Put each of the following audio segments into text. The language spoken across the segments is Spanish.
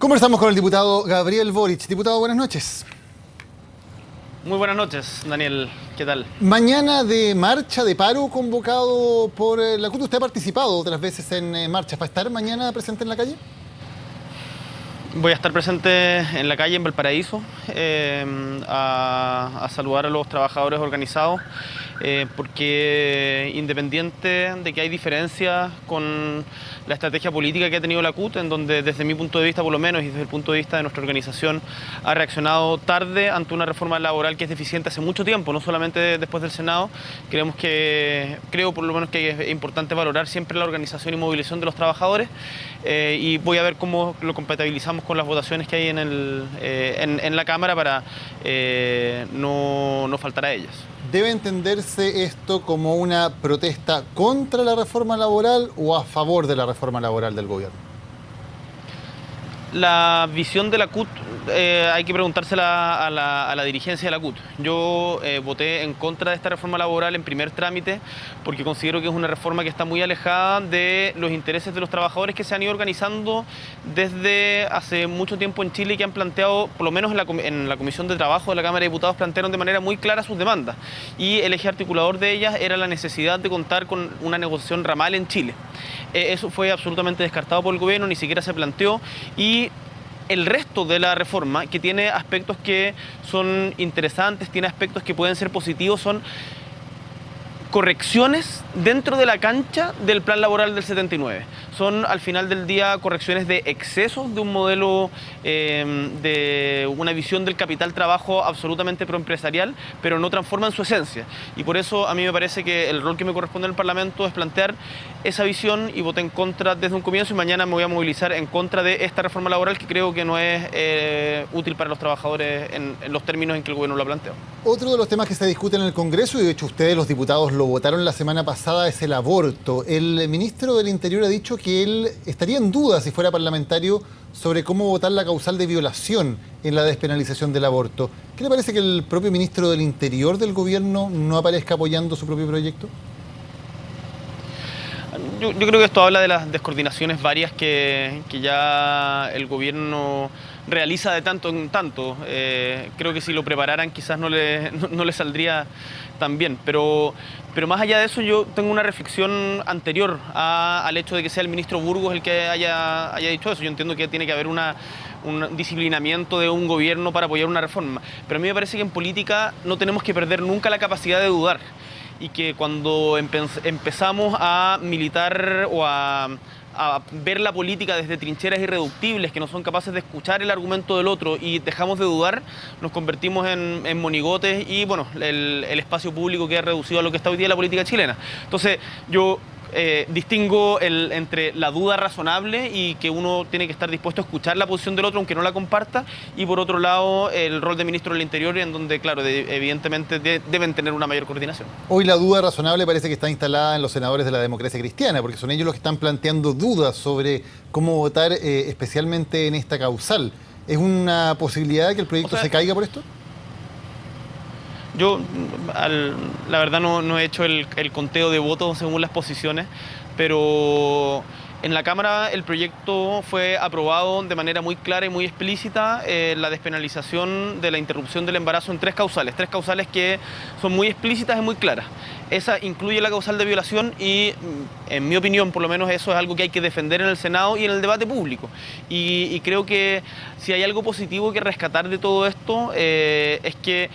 Conversamos con el diputado Gabriel Boric. Diputado, buenas noches. Muy buenas noches, Daniel. ¿Qué tal? Mañana de marcha, de paro convocado por la CUT. ¿Usted ha participado otras veces en marchas? ¿Va a estar mañana presente en la calle? Voy a estar presente en la calle en Valparaíso a saludar a los trabajadores organizados porque independiente de que hay diferencias con la estrategia política que ha tenido la CUT, en donde desde mi punto de vista por lo menos y desde el punto de vista de nuestra organización ha reaccionado tarde ante una reforma laboral que es deficiente hace mucho tiempo, no solamente después del Senado. Creo por lo menos que es importante valorar siempre la organización y movilización de los trabajadores y voy a ver cómo lo compatibilizamos con las votaciones que hay en la Cámara para no faltar a ellas. ¿Debe entenderse esto como una protesta contra la reforma laboral o a favor de la reforma laboral del gobierno? La visión de la CUT hay que preguntársela a la dirigencia de la CUT. Yo voté en contra de esta reforma laboral en primer trámite porque considero que es una reforma que está muy alejada de los intereses de los trabajadores que se han ido organizando desde hace mucho tiempo en Chile y que han planteado, por lo menos en la Comisión de Trabajo de la Cámara de Diputados, plantearon de manera muy clara sus demandas. Y el eje articulador de ellas era la necesidad de contar con una negociación ramal en Chile. Eso fue absolutamente descartado por el gobierno, ni siquiera se planteó, y el resto de la reforma, que tiene aspectos que son interesantes, tiene aspectos que pueden ser positivos, son correcciones dentro de la cancha del plan laboral del 79. Son al final del día correcciones de excesos de un modelo, de una visión del capital trabajo absolutamente proempresarial, pero no transforman su esencia. Y por eso a mí me parece que el rol que me corresponde en el Parlamento es plantear esa visión, y voté en contra desde un comienzo y mañana me voy a movilizar en contra de esta reforma laboral que creo que no es útil para los trabajadores en los términos en que el gobierno lo ha planteado. Otro de los temas que se discute en el Congreso, y de hecho ustedes los diputados lo votaron la semana pasada, es el aborto. El ministro del Interior ha dicho que él estaría en duda, si fuera parlamentario, sobre cómo votar la causal de violación en la despenalización del aborto. ¿Qué le parece que el propio ministro del Interior del gobierno no aparezca apoyando su propio proyecto? Yo creo que esto habla de las descoordinaciones varias que ya el gobierno realiza de tanto en tanto. Creo que si lo prepararan quizás no le saldría tan bien, pero más allá de eso yo tengo una reflexión anterior al hecho de que sea el ministro Burgos el que haya dicho eso. Yo entiendo que tiene que haber un disciplinamiento de un gobierno para apoyar una reforma, pero a mí me parece que en política no tenemos que perder nunca la capacidad de dudar, y que cuando empezamos a militar o a ver la política desde trincheras irreductibles que no son capaces de escuchar el argumento del otro y dejamos de dudar, nos convertimos en monigotes y bueno, el espacio público queda reducido a lo que está hoy día la política chilena. Entonces yo distingo entre la duda razonable y que uno tiene que estar dispuesto a escuchar la posición del otro aunque no la comparta, y por otro lado el rol de ministro del Interior, en donde claro, evidentemente deben tener una mayor coordinación. Hoy la duda razonable parece que está instalada en los senadores de la democracia cristiana, porque son ellos los que están planteando dudas sobre cómo votar, especialmente en esta causal. ¿Es una posibilidad que el proyecto se caiga por esto? Yo, la verdad, no he hecho el conteo de votos según las posiciones, pero en la Cámara el proyecto fue aprobado de manera muy clara y muy explícita, la despenalización de la interrupción del embarazo en tres causales que son muy explícitas y muy claras. Esa incluye la causal de violación y, en mi opinión, por lo menos eso es algo que hay que defender en el Senado y en el debate público. Y creo que si hay algo positivo que rescatar de todo esto, es que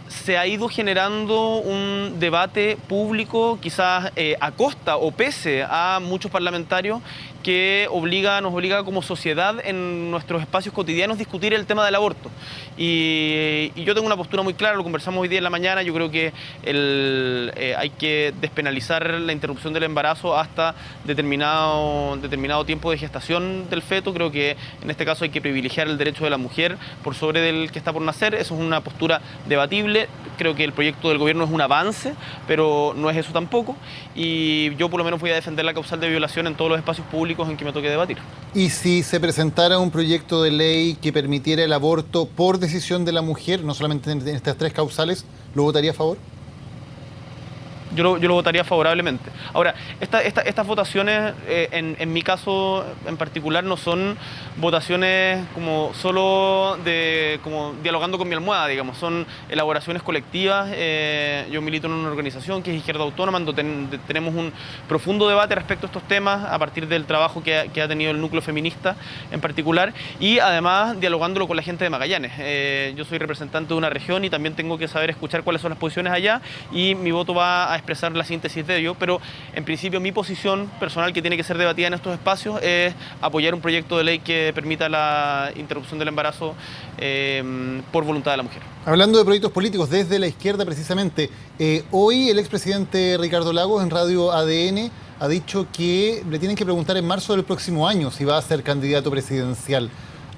se ha ido generando un debate público, quizás a costa o pese a muchos parlamentarios, que nos obliga como sociedad en nuestros espacios cotidianos discutir el tema del aborto. Y yo tengo una postura muy clara, lo conversamos hoy día en la mañana. Yo creo que hay que despenalizar la interrupción del embarazo hasta determinado tiempo de gestación del feto. Creo que en este caso hay que privilegiar el derecho de la mujer por sobre del que está por nacer. Eso es una postura debatible. Creo que el proyecto del gobierno es un avance, pero no es eso tampoco. Y yo por lo menos voy a defender la causal de violación en todos los espacios públicos en que me toque debatir. ¿Y si se presentara un proyecto de ley que permitiera el aborto por decisión de la mujer, no solamente en estas tres causales, lo votaría a favor? yo lo votaría favorablemente. Ahora, estas votaciones, en mi caso en particular, no son votaciones como solo como dialogando con mi almohada, digamos, son elaboraciones colectivas. Yo milito en una organización que es Izquierda Autónoma, donde tenemos un profundo debate respecto a estos temas a partir del trabajo que ha tenido el núcleo feminista en particular, y además dialogándolo con la gente de Magallanes. Yo soy representante de una región y también tengo que saber escuchar cuáles son las posiciones allá, y mi voto va a expresar la síntesis de ello, pero en principio mi posición personal, que tiene que ser debatida en estos espacios, es apoyar un proyecto de ley que permita la interrupción del embarazo por voluntad de la mujer. Hablando de proyectos políticos desde la izquierda precisamente, hoy el expresidente Ricardo Lagos en Radio ADN ha dicho que le tienen que preguntar en marzo del próximo año si va a ser candidato presidencial.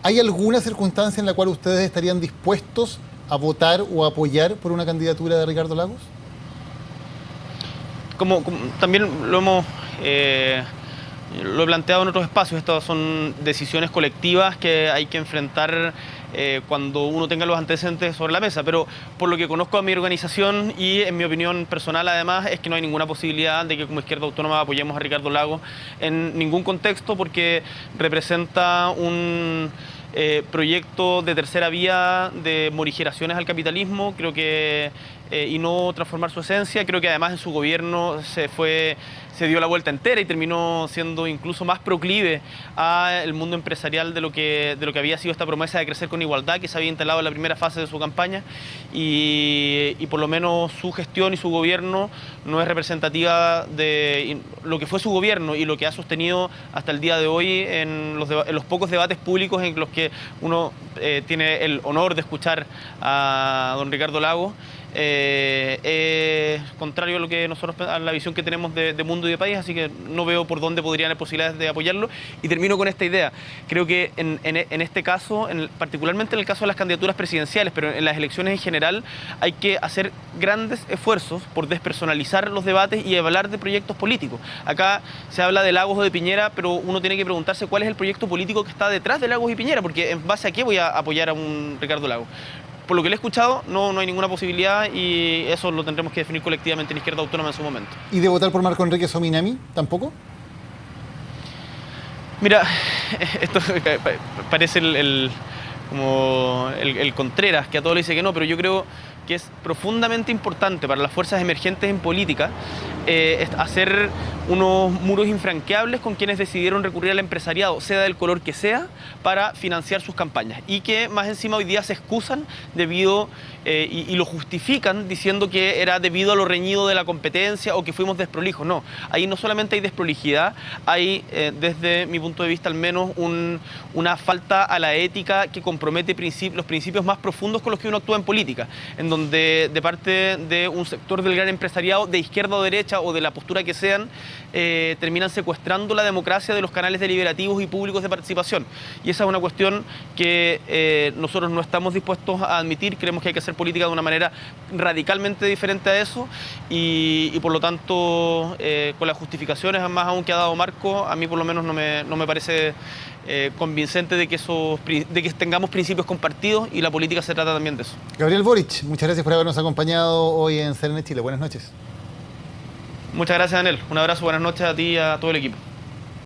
¿Hay alguna circunstancia en la cual ustedes estarían dispuestos a votar o apoyar por una candidatura de Ricardo Lagos? Como también lo he planteado en otros espacios, estas son decisiones colectivas que hay que enfrentar cuando uno tenga los antecedentes sobre la mesa, pero por lo que conozco a mi organización y en mi opinión personal además, es que no hay ninguna posibilidad de que como Izquierda Autónoma apoyemos a Ricardo Lagos en ningún contexto, porque representa un proyecto de tercera vía de morigeraciones al capitalismo, creo que, y no transformar su esencia. Creo que además en su gobierno se dio la vuelta entera y terminó siendo incluso más proclive al mundo empresarial de lo que había sido esta promesa de crecer con igualdad que se había instalado en la primera fase de su campaña, y por lo menos su gestión y su gobierno no es representativa de lo que fue su gobierno y lo que ha sostenido hasta el día de hoy en los pocos debates públicos en los que uno tiene el honor de escuchar a don Ricardo Lagos. Contrario a lo que a la visión que tenemos de mundo y de país, así que no veo por dónde podrían haber posibilidades de apoyarlo. Y termino con esta idea. Creo que en este caso, particularmente en el caso de las candidaturas presidenciales, pero en las elecciones en general, hay que hacer grandes esfuerzos por despersonalizar los debates y hablar de proyectos políticos. Acá se habla de Lagos o de Piñera, pero uno tiene que preguntarse cuál es el proyecto político que está detrás de Lagos y Piñera, porque en base a qué voy a apoyar a un Ricardo Lagos. Por lo que le he escuchado, no hay ninguna posibilidad, y eso lo tendremos que definir colectivamente en Izquierda Autónoma en su momento. ¿Y de votar por Marco Enrique Sominami tampoco? Mira, esto parece como el Contreras, que a todos le dice que no, pero yo creo que es profundamente importante para las fuerzas emergentes en política hacer unos muros infranqueables con quienes decidieron recurrir al empresariado, sea del color que sea, para financiar sus campañas, y que más encima hoy día se excusan y lo justifican diciendo que era debido a lo reñido de la competencia o que fuimos desprolijos. No, ahí no solamente hay desprolijidad, hay desde mi punto de vista al menos una falta a la ética que compromete los principios más profundos con los que uno actúa en política, en donde de parte de un sector del gran empresariado, de izquierda o derecha o de la postura que sean, terminan secuestrando la democracia de los canales deliberativos y públicos de participación. Y esa es una cuestión que nosotros no estamos dispuestos a admitir. Creemos que hay que hacer política de una manera radicalmente diferente a eso, y por lo tanto, con las justificaciones más aún que ha dado Marco, a mí por lo menos no me parece convincente de que tengamos principios compartidos, y la política se trata también de eso. Gabriel Boric, muchas gracias por habernos acompañado hoy en CNN Chile. Buenas noches. Muchas gracias, Daniel. Un abrazo, buenas noches a ti y a todo el equipo.